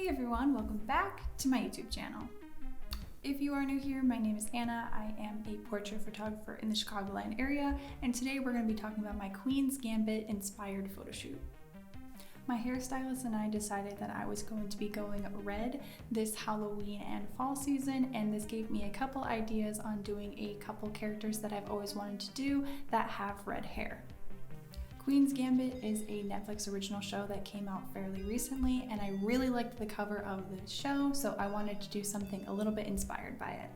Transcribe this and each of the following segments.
everyone, welcome back to my YouTube channel. If you are new here, my name is Anna. I am a portrait photographer in the Chicagoland area, and today we're going to be talking about my Queen's Gambit inspired photo shoot. My hairstylist and I decided that I was going to be going red this Halloween and fall season, and this gave me a couple ideas on doing a couple characters that I've always wanted to do that have red hair. Queen's Gambit is a Netflix original show that came out fairly recently, and I really liked the cover of the show, so I wanted to do something a little bit inspired by it.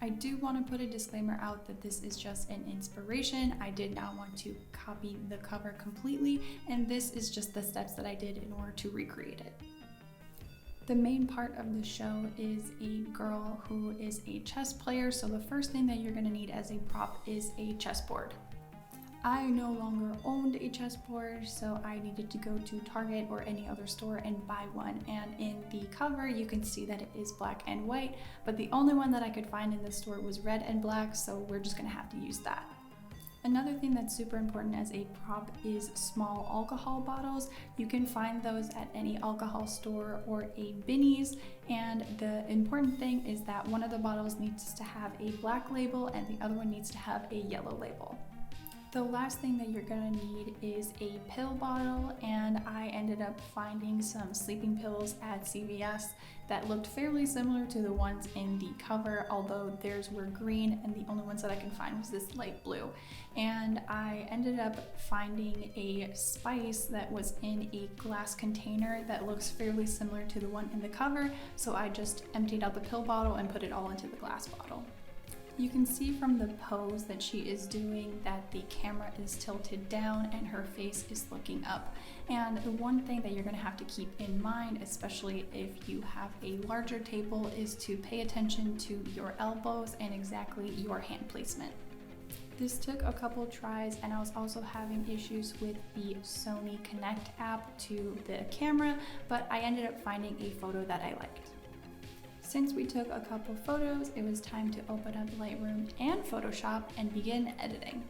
I do want to put a disclaimer out that this is just an inspiration. I did not want to copy the cover completely, and this is just the steps that I did in order to recreate it. The main part of the show is a girl who is a chess player, so the first thing that you're going to need as a prop is a chessboard. I no longer owned a chessboard, so I needed to go to Target or any other store and buy one, and in the cover you can see that it is black and white, but the only one that I could find in the store was red and black, so we're just gonna have to use that. Another thing that's super important as a prop is small alcohol bottles. You can find those at any alcohol store or a Binny's, and the important thing is that one of the bottles needs to have a black label and the other one needs to have a yellow label. The last thing that you're gonna need is a pill bottle, and I ended up finding some sleeping pills at CVS that looked fairly similar to the ones in the cover, although theirs were green and the only ones that I can find was this light blue. And I ended up finding a spice that was in a glass container that looks fairly similar to the one in the cover, so I just emptied out the pill bottle and put it all into the glass bottle. You can see from the pose that she is doing that the camera is tilted down and her face is looking up. And the one thing that you're going to have to keep in mind, especially if you have a larger table, is to pay attention to your elbows and exactly your hand placement. This took a couple tries, and I was also having issues with the Sony Connect app to the camera, but I ended up finding a photo that I liked. Since we took a couple photos, it was time to open up Lightroom and Photoshop and begin editing.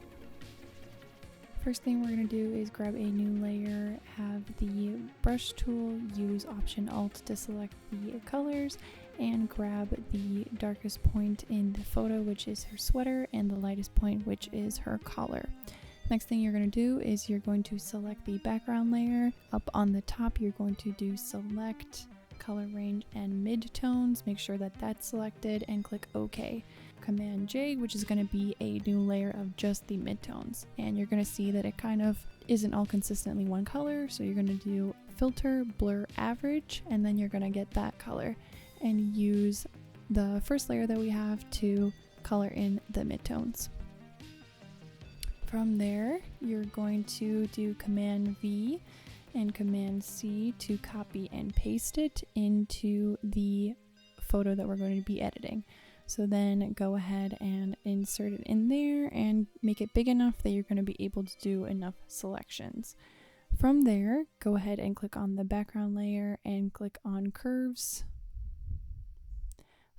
First thing we're going to do is grab a new layer, have the brush tool, use Option Alt to select the colors, and grab the darkest point in the photo, which is her sweater, and the lightest point, which is her collar. Next thing you're going to do is you're going to select the background layer. Up on the top, you're going to do Select, Color Range, and Midtones. Make sure that that's selected and click OK. Command J, which is going to be a new layer of just the midtones. And you're going to see that it kind of isn't all consistently one color, so you're going to do Filter, Blur, Average, and then you're going to get that color and use the first layer that we have to color in the midtones. From there, you're going to do Command V and Command C to copy and paste it into the photo that we're going to be editing. So then go ahead and insert it in there and make it big enough that you're going to be able to do enough selections. From there, go ahead and click on the background layer and click on curves.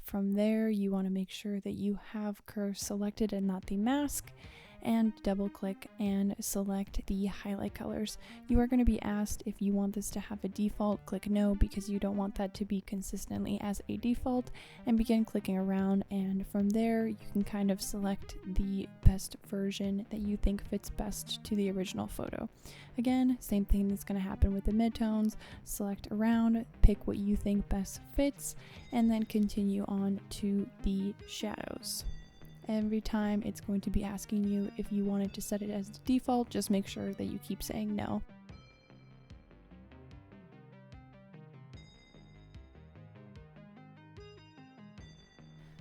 From there, you want to make sure that you have curves selected and not the mask, and double click and select the highlight colors. You are going to be asked if you want this to have a default. Click no, because you don't want that to be consistently as a default, and begin clicking around, and from there you can kind of select the best version that you think fits best to the original photo. Again, same thing that's going to happen with the midtones. Select around, pick what you think best fits, and then continue on to the shadows. Every time it's going to be asking you if you wanted to set it as the default. Just make sure that you keep saying no.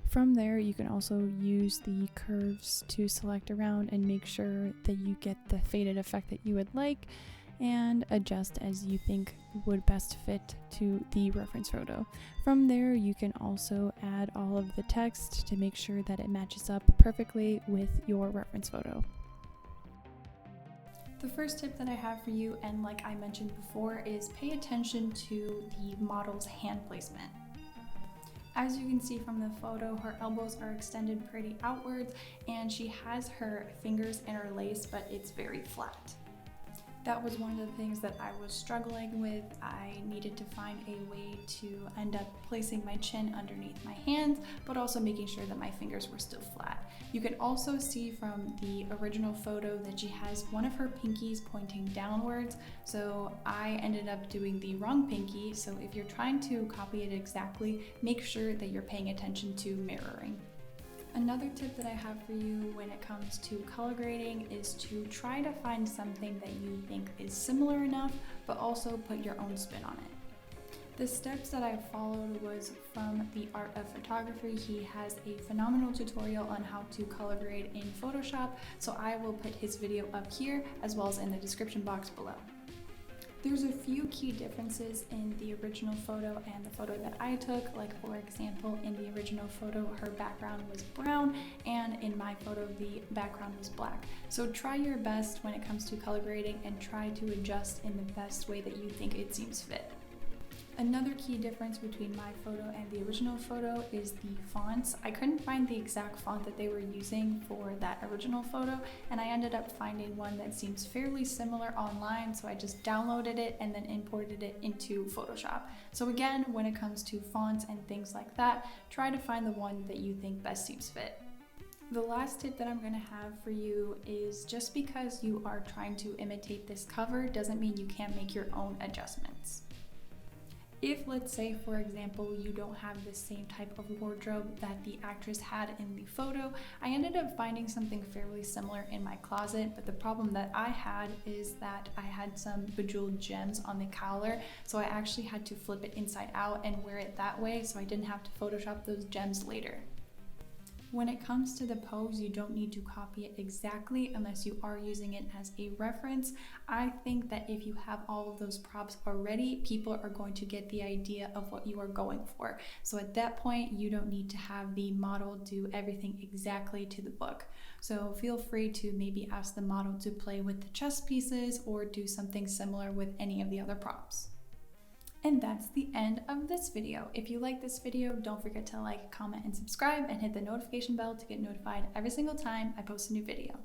From there, you can also use the curves to select around and make sure that you get the faded effect that you would like, and adjust as you think would best fit to the reference photo. From there, you can also add all of the text to make sure that it matches up perfectly with your reference photo. The first tip that I have for you, and like I mentioned before, is pay attention to the model's hand placement. As you can see from the photo, her elbows are extended pretty outwards, and she has her fingers interlaced, but it's very flat. That was one of the things that I was struggling with. I needed to find a way to end up placing my chin underneath my hands, but also making sure that my fingers were still flat. You can also see from the original photo that she has one of her pinkies pointing downwards, so I ended up doing the wrong pinky. So if you're trying to copy it exactly, make sure that you're paying attention to mirroring. Another tip that I have for you when it comes to color grading is to try to find something that you think is similar enough, but also put your own spin on it. The steps that I followed was from The Art of Photography. He has a phenomenal tutorial on how to color grade in Photoshop, so I will put his video up here as well as in the description box below. There's a few key differences in the original photo and the photo that I took. Like, for example, in the original photo, her background was brown, and in my photo, the background was black. So try your best when it comes to color grading and try to adjust in the best way that you think it seems fit. Another key difference between my photo and the original photo is the fonts. I couldn't find the exact font that they were using for that original photo, and I ended up finding one that seems fairly similar online, so I just downloaded it and then imported it into Photoshop. So again, when it comes to fonts and things like that, try to find the one that you think best seems fit. The last tip that I'm going to have for you is just because you are trying to imitate this cover doesn't mean you can't make your own adjustments. If, let's say, for example, you don't have the same type of wardrobe that the actress had in the photo, I ended up finding something fairly similar in my closet, but the problem that I had is that I had some bejeweled gems on the collar, so I actually had to flip it inside out and wear it that way so I didn't have to Photoshop those gems later. When it comes to the pose, you don't need to copy it exactly unless you are using it as a reference. I think that if you have all of those props already, people are going to get the idea of what you are going for. So at that point, you don't need to have the model do everything exactly to the book. So feel free to maybe ask the model to play with the chess pieces or do something similar with any of the other props. And that's the end of this video. If you like this video, don't forget to like, comment, and subscribe, and hit the notification bell to get notified every single time I post a new video.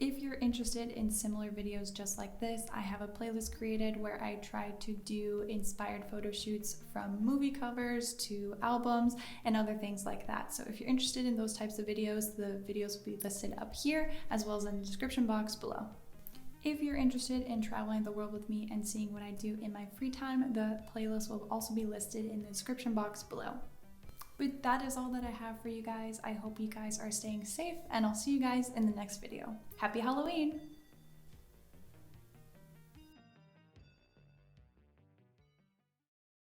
If you're interested in similar videos just like this, I have a playlist created where I try to do inspired photo shoots from movie covers to albums and other things like that. So if you're interested in those types of videos, the videos will be listed up here as well as in the description box below. If you're interested in traveling the world with me and seeing what I do in my free time, the playlist will also be listed in the description box below. But that is all that I have for you guys. I hope you guys are staying safe, and I'll see you guys in the next video. Happy Halloween!